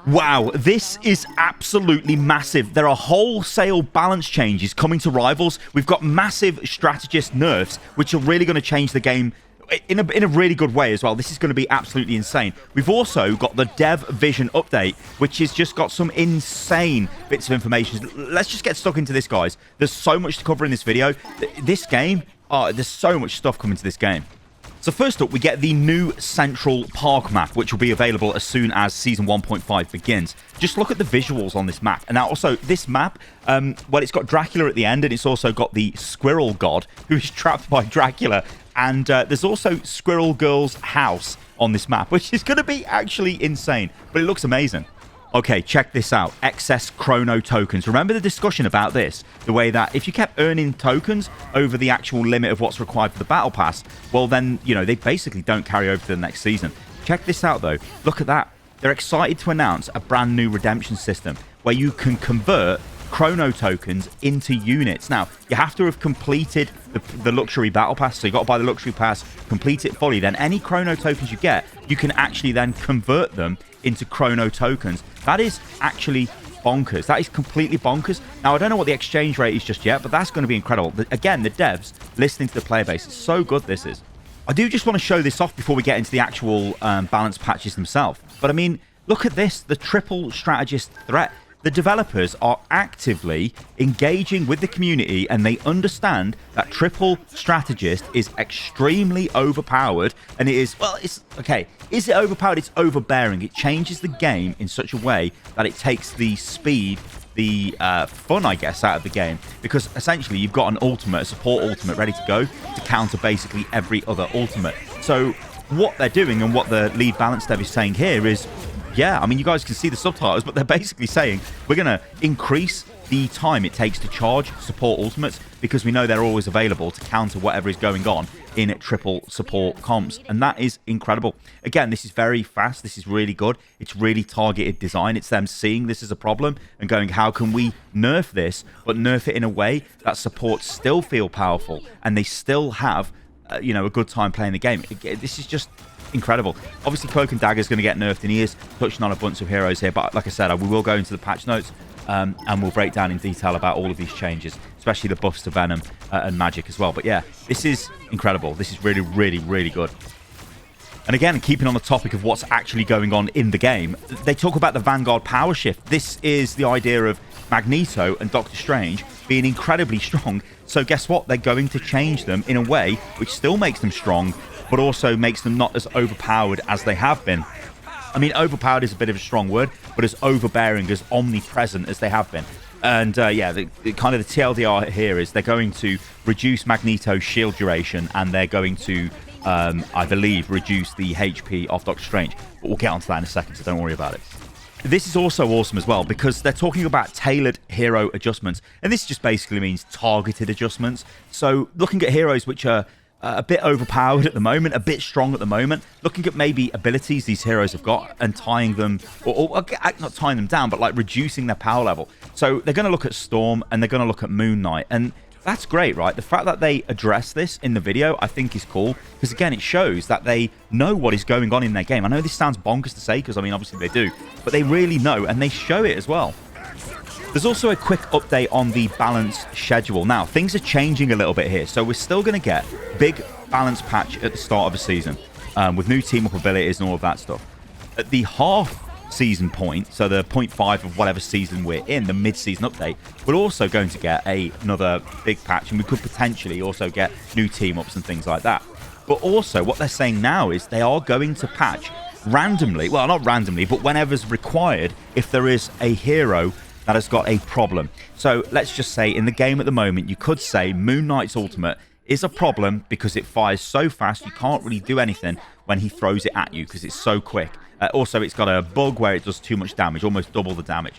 Wow, this is absolutely massive. There are wholesale balance changes coming to Rivals. We've got massive Strategist nerfs, which are really going to change the game in a really good way as well. This is going to be absolutely insane. We've also got the Dev Vision update, which has just got some insane bits of information. Let's just get stuck into this, guys. There's so much to cover in this video. This game, there's so much stuff coming to this game. So first up, we get the new Central Park map, which will be available as soon as Season 1.5 begins. Just look at the visuals on this map. And now also, this map, well, it's got Dracula at the end, and it's also got the Squirrel God, who is trapped by Dracula. And there's also Squirrel Girl's house on this map, which is going to be actually insane. But it looks amazing. Okay, check this out. Excess Chrono tokens. Remember the discussion about this? The way that if you kept earning tokens over the actual limit of what's required for the Battle Pass, well then, you know, they basically don't carry over to the next season. Check this out, though. Look at that. They're excited to announce a brand new redemption system where you can convert Chrono tokens into units. Now, you have to have completed the luxury battle pass, so you got to buy the luxury pass, complete it fully. Then any Chrono tokens you get, you can actually then convert them into Chrono tokens. That is actually bonkers. That is completely bonkers. Now, I don't know what the exchange rate is just yet, but that's going to be incredible. Again, the devs listening to the player base, it's so good this is. I do just want to show this off before we get into the actual balance patches themselves. But I mean, look at this, the triple strategist threat. The developers are actively engaging with the community, and they understand that triple strategist is extremely overpowered, and it is, well, it's okay. Is it overpowered? It's overbearing. It changes the game in such a way that it takes the speed, the fun, I guess, out of the game, because essentially you've got an ultimate, a support ultimate ready to go to counter basically every other ultimate. So what they're doing and what the lead balance dev is saying here is, yeah, I mean, you guys can see the subtitles, but they're basically saying we're going to increase the time it takes to charge support ultimates because we know they're always available to counter whatever is going on in triple support comps. And that is incredible. Again, this is very fast. This is really good. It's really targeted design. It's them seeing this as a problem and going, how can we nerf this, but nerf it in a way that supports still feel powerful and they still have, you know, a good time playing the game. This is just incredible. Obviously, Cloak and Dagger is going to get nerfed, and he is touching on a bunch of heroes here. But like I said, we will go into the patch notes and we'll break down in detail about all of these changes, especially the buffs to Venom and Magic as well. But yeah, this is incredible. This is really, really, really good. And again, keeping on the topic of what's actually going on in the game, they talk about the Vanguard power shift. This is the idea of Magneto and Doctor Strange being incredibly strong. So guess what? They're going to change them in a way which still makes them strong, but also makes them not as overpowered as they have been. I mean, overpowered is a bit of a strong word, but as overbearing, as omnipresent as they have been. And yeah, the kind of the TLDR here is they're going to reduce Magneto's shield duration, and they're going to, I believe, reduce the HP of Doctor Strange. But we'll get onto that in a second, so don't worry about it. This is also awesome as well because they're talking about tailored hero adjustments, and this just basically means targeted adjustments. So looking at heroes which are a bit overpowered at the moment, a bit strong at the moment, looking at maybe abilities these heroes have got and tying them, or not tying them down, but like reducing their power level. So they're going to look at Storm and they're going to look at Moon Knight, and that's great, right? The fact that they address this in the video, I think is cool, because again, it shows that they know what is going on in their game. I know this sounds bonkers to say, because I mean, obviously they do, but they really know, and they show it as well. There's also a quick update on the balance schedule. Now, things are changing a little bit here, so we're still going to get big balance patch at the start of a season with new team-up abilities and all of that stuff. At the half-season point, so the 0.5 of whatever season we're in, the mid-season update, we're also going to get another big patch, and we could potentially also get new team-ups and things like that. But also, what they're saying now is they are going to patch randomly, well, not randomly, but whenever's required, if there is a hero that has got a problem. So let's just say in the game at the moment, you could say Moon Knight's ultimate is a problem because it fires so fast you can't really do anything when he throws it at you because it's so quick. Also, it's got a bug where it does too much damage, almost double the damage.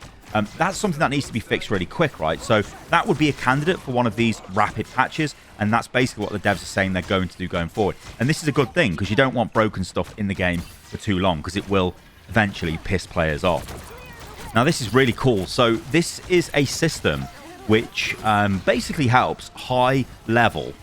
That's something that needs to be fixed really quick, right? So that would be a candidate for one of these rapid patches, and that's basically what the devs are saying they're going to do going forward. And this is a good thing because you don't want broken stuff in the game for too long because it will eventually piss players off. Now, this is really cool. So this is a system which basically helps high-level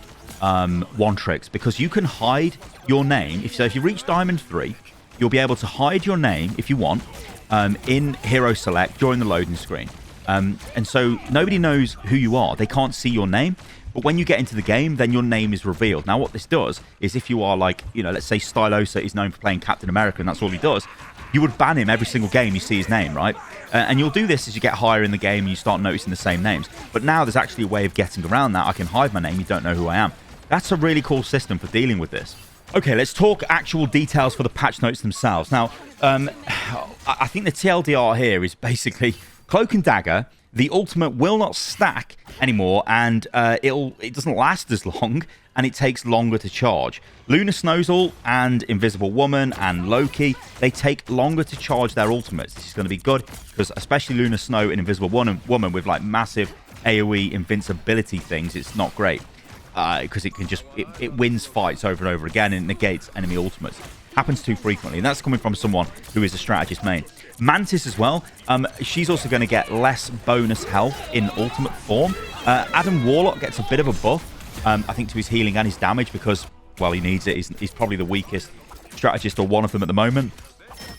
one-tricks because you can hide your name. So if you reach Diamond 3, you'll be able to hide your name if you want, in Hero Select during the loading screen. And so nobody knows who you are. They can't see your name. But when you get into the game, then your name is revealed. Now, what this does is if you are like, let's say Stylosa is known for playing Captain America and that's all he does, you would ban him every single game you see his name, right? And you'll do this as you get higher in the game and you start noticing the same names. But now there's actually a way of getting around that. I can hide my name. You don't know who I am. That's a really cool system for dealing with this. Okay, let's talk actual details for the patch notes themselves. Now, I think the TLDR here is basically Cloak and Dagger. The ultimate will not stack anymore, and it doesn't last as long, and it takes longer to charge. Lunar Snowball and Invisible Woman and Loki, they take longer to charge their ultimates. This is going to be good, because especially Lunar Snow and Invisible Woman with like massive AoE invincibility things, it's not great. Because it wins fights over and over again and negates enemy ultimates. Happens too frequently, and that's coming from someone who is a strategist main. Mantis as well, she's also going to get less bonus health in ultimate form. Adam Warlock gets a bit of a buff, I think, to his healing and his damage because, well, he needs it. He's probably the weakest strategist or one of them at the moment,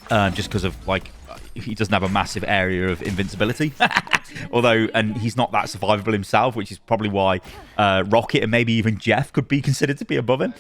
just because of, like, he doesn't have a massive area of invincibility. And he's not that survivable himself, which is probably why Rocket and maybe even Jeff could be considered to be above him.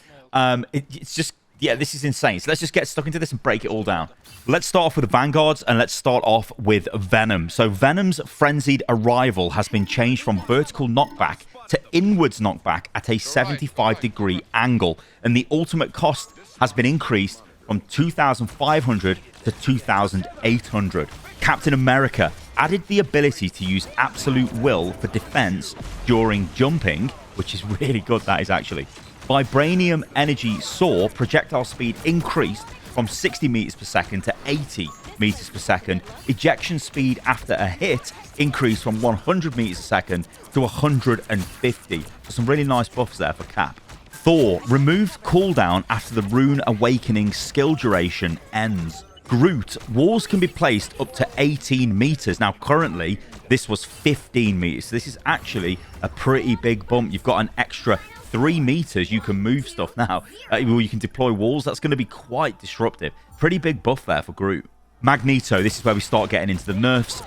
It's just, yeah, this is insane. So let's just get stuck into this and break it all down. Let's start off with the Vanguards, and let's start off with Venom. So Venom's Frenzied Arrival has been changed from vertical knockback to inwards knockback at a 75-degree angle, and the ultimate cost has been increased from 2,500 to 2,800. Captain America added the ability to use absolute will for defense during jumping, which is really good, that is actually. Vibranium Energy Soar projectile speed increased from 60 meters per second to 80 meters per second. Ejection speed after a hit increased from 100 meters a second to 150. So some really nice buffs there for Cap. Thor removed cooldown after the Rune Awakening skill duration ends. Groot, walls can be placed up to 18 meters. Now, currently, this was 15 meters. So this is actually a pretty big bump. You've got an extra 3 meters. You can move stuff now. You can deploy walls. That's going to be quite disruptive. Pretty big buff there for Groot. Magneto, this is where we start getting into the nerfs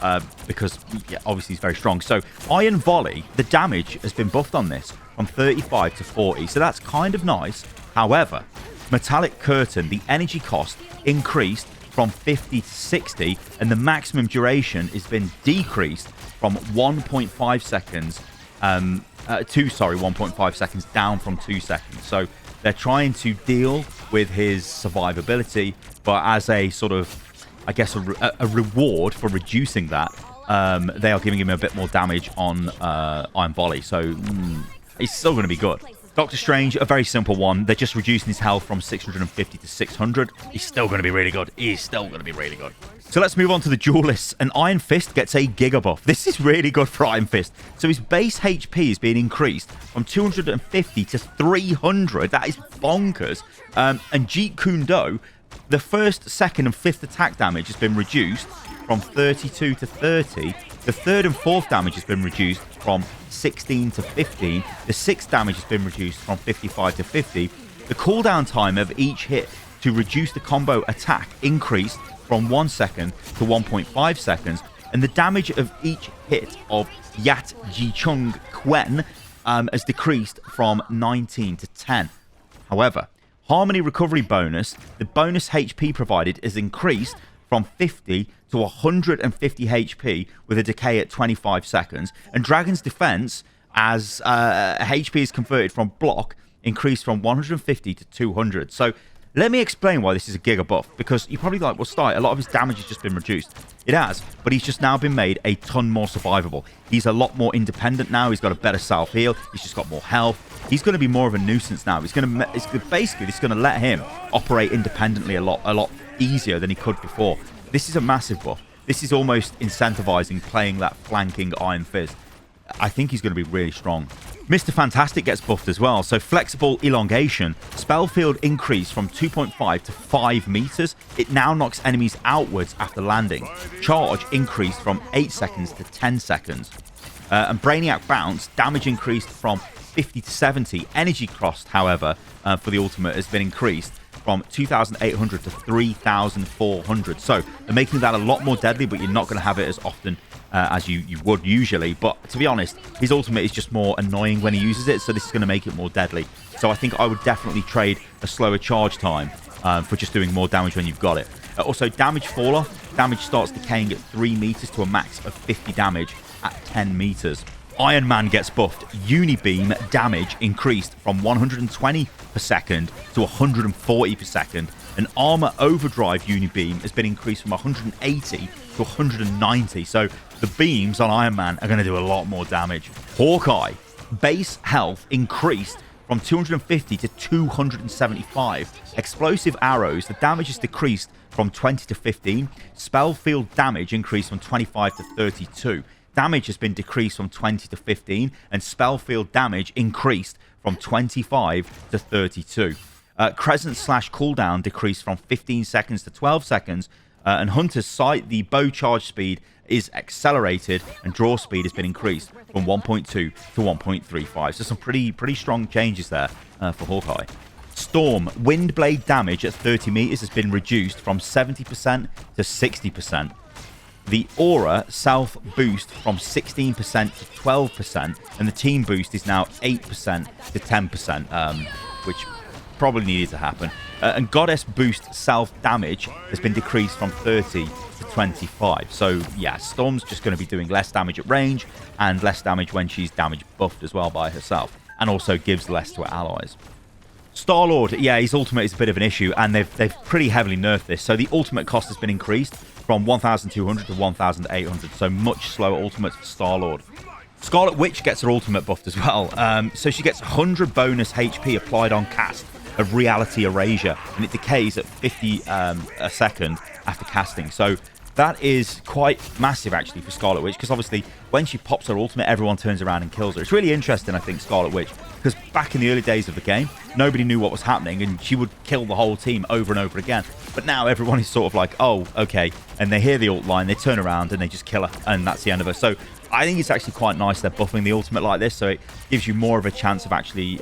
because, yeah, obviously he's very strong. So Iron Volley, the damage has been buffed on this from 35 to 40. So that's kind of nice. However, Metallic Curtain, the energy cost increased from 50 to 60, and the maximum duration has been decreased from 1.5 seconds to 1.5 seconds down from 2 seconds. So they're trying to deal with his survivability, but as a sort of, I guess, a reward for reducing that, they are giving him a bit more damage on Iron Volley. So he's still going to be good. Doctor Strange, a very simple one. They're just reducing his health from 650 to 600. He's still going to be really good. He's still going to be really good. So let's move on to the Duelists. And Iron Fist gets a Giga buff. This is really good for Iron Fist. So his base HP is being increased from 250 to 300. That is bonkers. And Jeet Kune Do, the first, second, and fifth attack damage has been reduced from 32 to 30. The third and fourth damage has been reduced from 16 to 15. The sixth damage has been reduced from 55 to 50. The cooldown time of each hit to reduce the combo attack increased from 1 second to 1.5 seconds. And the damage of each hit of Yat Ji Chung Quen has decreased from 19 to 10. However, Harmony Recovery bonus, the bonus HP provided is increased from 50 to 150 HP with a decay at 25 seconds. And Dragon's Defense, as HP is converted from block, increased from 150 to 200. So let me explain why this is a Giga buff, because you're probably like, well, Sty, a lot of his damage has just been reduced. It has, but he's just now been made a ton more survivable. He's a lot more independent now. He's got a better self-heal. He's just got more health. He's going to be more of a nuisance now. It's basically going to let him operate independently a lot easier than he could before. This is a massive buff. This is almost incentivizing playing that flanking Iron Fist. I think he's going to be really strong. Mr. Fantastic gets buffed as well. So Flexible Elongation, spell field increased from 2.5 to 5 meters. It now knocks enemies outwards after landing. Charge increased from 8 seconds to 10 seconds. And Brainiac Bounce, damage increased from 50 to 70. Energy cost, however, for the ultimate has been increased from 2,800 to 3,400. So they're making that a lot more deadly, but you're not going to have it as often as you would usually. But to be honest, his ultimate is just more annoying when he uses it, so this is going to make it more deadly. So I think I would definitely trade a slower charge time for just doing more damage when you've got it. Also, damage fall off. Damage starts decaying at 3 meters to a max of 50 damage at 10 meters. Iron Man gets buffed. Unibeam damage increased from 120 per second to 140 per second. And Armor Overdrive Unibeam has been increased from 180 to 190. So the beams on Iron Man are going to do a lot more damage. Hawkeye. Base health increased from 250 to 275. Explosive arrows. The damage is decreased from 20 to 15. Spell field damage increased from 25 to 32. Damage has been decreased from 20 to 15, and spell field damage increased from 25 to 32. Crescent slash cooldown decreased from 15 seconds to 12 seconds, and Hunter's Sight, the bow charge speed is accelerated, and draw speed has been increased from 1.2 to 1.35. So some pretty strong changes there for Hawkeye. Storm, wind blade damage at 30 meters has been reduced from 70% to 60%. The Aura self boost from 16% to 12%, and the team boost is now 8% to 10%, which probably needed to happen. And Goddess boost self damage has been decreased from 30 to 25. So yeah, Storm's just going to be doing less damage at range and less damage when she's damage buffed as well by herself, and also gives less to her allies. Star-Lord, yeah, his ultimate is a bit of an issue, and they've pretty heavily nerfed this. So the ultimate cost has been increased from 1,200 to 1,800, so much slower ultimates for Star-Lord. Scarlet Witch gets her ultimate buffed as well. So she gets 100 bonus HP applied on cast of Reality Erasure, and it decays at 50 a second after casting. So that is quite massive, actually, for Scarlet Witch, because obviously when she pops her ultimate, everyone turns around and kills her. It's really interesting, I think, Scarlet Witch, because back in the early days of the game, nobody knew what was happening, and she would kill the whole team over and over again. But now everyone is sort of like, oh, okay, and they hear the ult line, they turn around, and they just kill her, and that's the end of her. So I think it's actually quite nice they're buffing the ultimate like this, so it gives you more of a chance of actually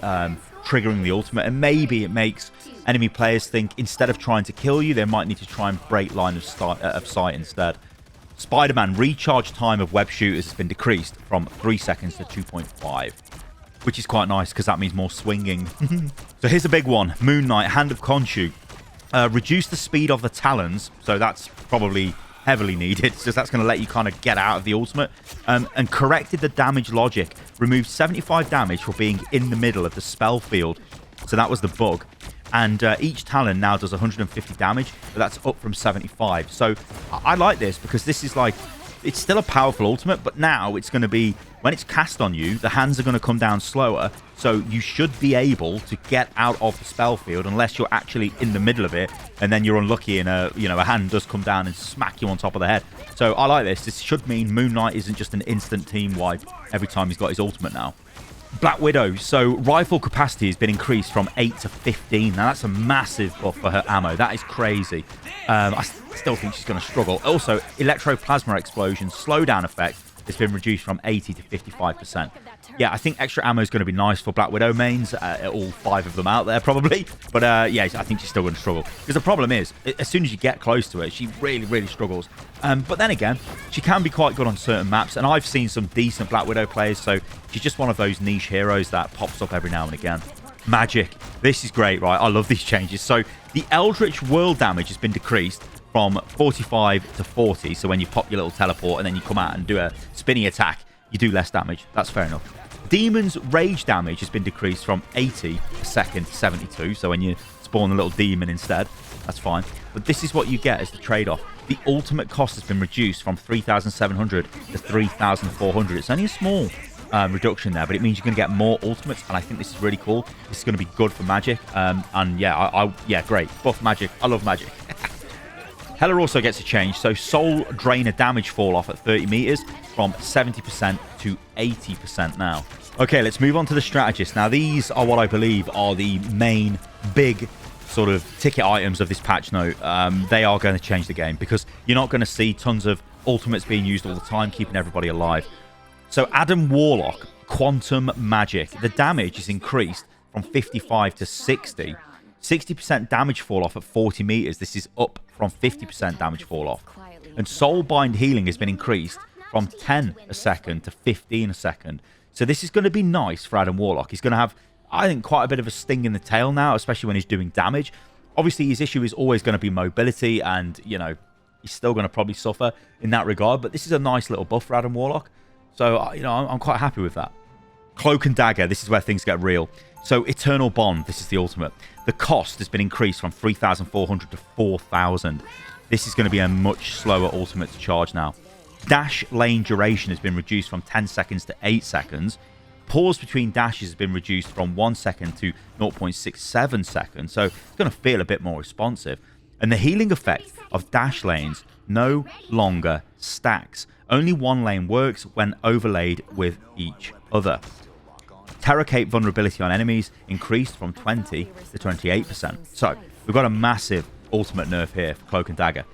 triggering the ultimate, and maybe it makes enemy players think instead of trying to kill you, they might need to try and break line of sight instead. Spider-Man recharge time of web shooters has been decreased from 3 seconds to 2.5, which is quite nice because that means more swinging. So here's a big one. Moon Knight, Hand of Khonshu. Reduce the speed of the talons, so that's probably heavily needed, so that's going to let you kind of get out of the ultimate. And corrected the damage logic. Removed 75 damage for being in the middle of the spell field. So that was the bug. And each talon now does 150 damage, but that's up from 75. So I like this because this is like, it's still a powerful ultimate, but now it's going to be, when it's cast on you, the hands are going to come down slower, so you should be able to get out of the spell field unless you're actually in the middle of it, and then you're unlucky and a hand does come down and smack you on top of the head. So I like this. This should mean Moon Knight isn't just an instant team wipe every time he's got his ultimate now. Black Widow. So rifle capacity has been increased from 8 to 15. Now that's a massive buff for her ammo. That is crazy. I still think she's going to struggle. Also, electroplasma explosion slowdown effect has been reduced from 80 to 55%. Yeah, I think extra ammo is going to be nice for Black Widow mains. All 5 of them out there probably. But yeah, I think she's still going to struggle. Because the problem is, as soon as you get close to her, she really struggles. But then again, she can be quite good on certain maps. And I've seen some decent Black Widow players. So she's just one of those niche heroes that pops up every now and again. Magic. This is great, right? I love these changes. So the Eldritch World damage has been decreased from 45 to 40. So when you pop your little teleport and then you come out and do a spinny attack, you do less damage. That's fair enough. Demon's Rage damage has been decreased from 80 a second to 72. So when you spawn a little demon instead, that's fine. But this is what you get as the trade-off. The ultimate cost has been reduced from 3,700 to 3,400. It's only a small reduction there, but it means you're going to get more ultimates, and I think this is really cool. This is going to be good for Magic. And yeah, yeah, great. Buff Magic. I love Magic. Hela also gets a change, so Soul Drainer damage fall off at 30 meters from 70% to 80% now. Okay, let's move on to the Strategist. Now, these are what I believe are the main big sort of ticket items of this patch note. They are going to change the game because you're not going to see tons of ultimates being used all the time, keeping everybody alive. So Adam Warlock, Quantum Magic. The damage is increased from 55 to 60. 60% damage fall off at 40 meters. This is up from 50% damage fall off. And Soulbind healing has been increased from 10 a second to 15 a second. So this is going to be nice for Adam Warlock. He's going to have, I think, quite a bit of a sting in the tail now, especially when he's doing damage. Obviously, his issue is always going to be mobility, and, you know, he's still going to probably suffer in that regard. But this is a nice little buff for Adam Warlock. So, you know, I'm quite happy with that. Cloak and Dagger, this is where things get real. So, Eternal Bond, this is the ultimate. The cost has been increased from 3,400 to 4,000. This is going to be a much slower ultimate to charge now. Dash lane duration has been reduced from 10 seconds to 8 seconds. Pause between dashes has been reduced from 1 second to 0.67 seconds. So, it's going to feel a bit more responsive. And the healing effect of dash lanes no longer stacks. Only one lane works when overlaid with each other. Terror Cape vulnerability on enemies increased from 20 to 28%. So, we've got a massive ultimate nerf here for Cloak and Dagger.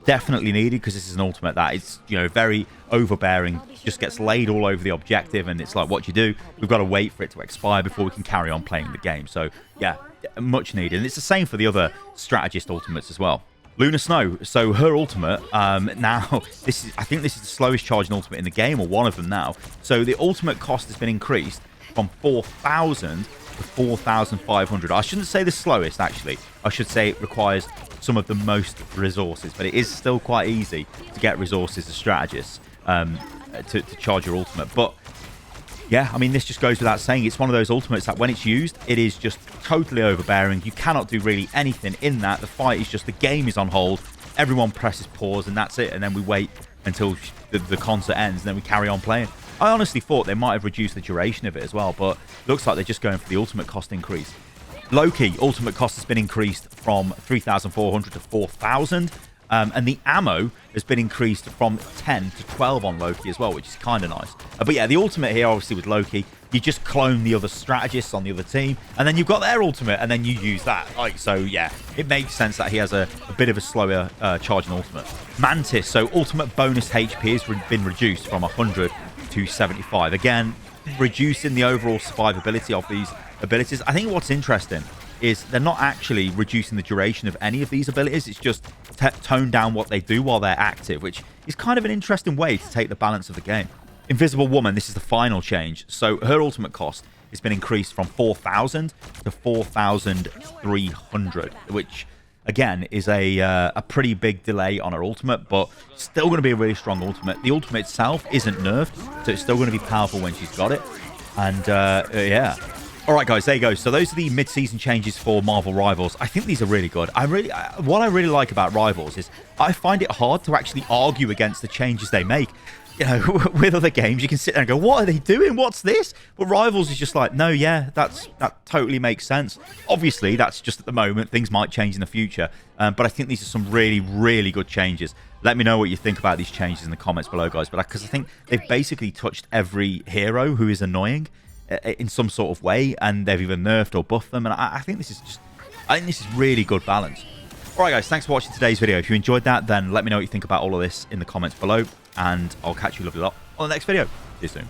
Definitely needed, because this is an ultimate that is, you know, very overbearing, just gets laid all over the objective, and it's like, what do you do? We've got to wait for it to expire before we can carry on playing the game. So, yeah, much needed. And it's the same for the other strategist ultimates as well. Luna Snow, so her ultimate, now, I think this is the slowest charging ultimate in the game, or one of them now. So the ultimate cost has been increased from 4,000 to 4,500. I shouldn't say the slowest, actually. I should say it requires some of the most resources, but it is still quite easy to get resources as strategists to charge your ultimate. But yeah, I mean, this just goes without saying. It's one of those ultimates that when it's used, it is just totally overbearing. You cannot do really anything in that. The fight is just, the game is on hold. Everyone presses pause, and that's it. And then we wait until the concert ends, and then we carry on playing. I honestly thought they might have reduced the duration of it as well, but looks like they're just going for the ultimate cost increase. Loki, ultimate cost has been increased from 3,400 to 4,000. And the ammo has been increased from 10 to 12 on Loki as well, which is kind of nice. But yeah, the ultimate here, obviously, with Loki, you just clone the other strategists on the other team, and then you've got their ultimate, and then you use that. Like, so yeah, it makes sense that he has a bit of a slower charging ultimate. Mantis, so ultimate bonus HP has been reduced from 100 to 75. Again, reducing the overall survivability of these abilities. I think what's interesting is they're not actually reducing the duration of any of these abilities. It's just tone down what they do while they're active, which is kind of an interesting way to take the balance of the game. Invisible Woman, this is the final change. So her ultimate cost has been increased from 4,000 to 4,300, which again is a pretty big delay on her ultimate, but still going to be a really strong ultimate. The ultimate itself isn't nerfed, so it's still going to be powerful when she's got it. And yeah. All right, guys, there you go. So those are the mid-season changes for Marvel Rivals. I think these are really good. What I really like about Rivals is I find it hard to actually argue against the changes they make. You know, with other games, you can sit there and go, what are they doing? What's this? But Rivals is just like, no, yeah, that totally makes sense. Obviously, that's just at the moment. Things might change in the future. But I think these are some really, really good changes. Let me know what you think about these changes in the comments below, guys. But because I think they've basically touched every hero who is annoying in some sort of way, and they've either nerfed or buffed them, and I think this is really good balance. All right, guys, thanks for watching today's video. If you enjoyed that, then let me know what you think about all of this in the comments below, and I'll catch you lovely lot on the next video. See you soon.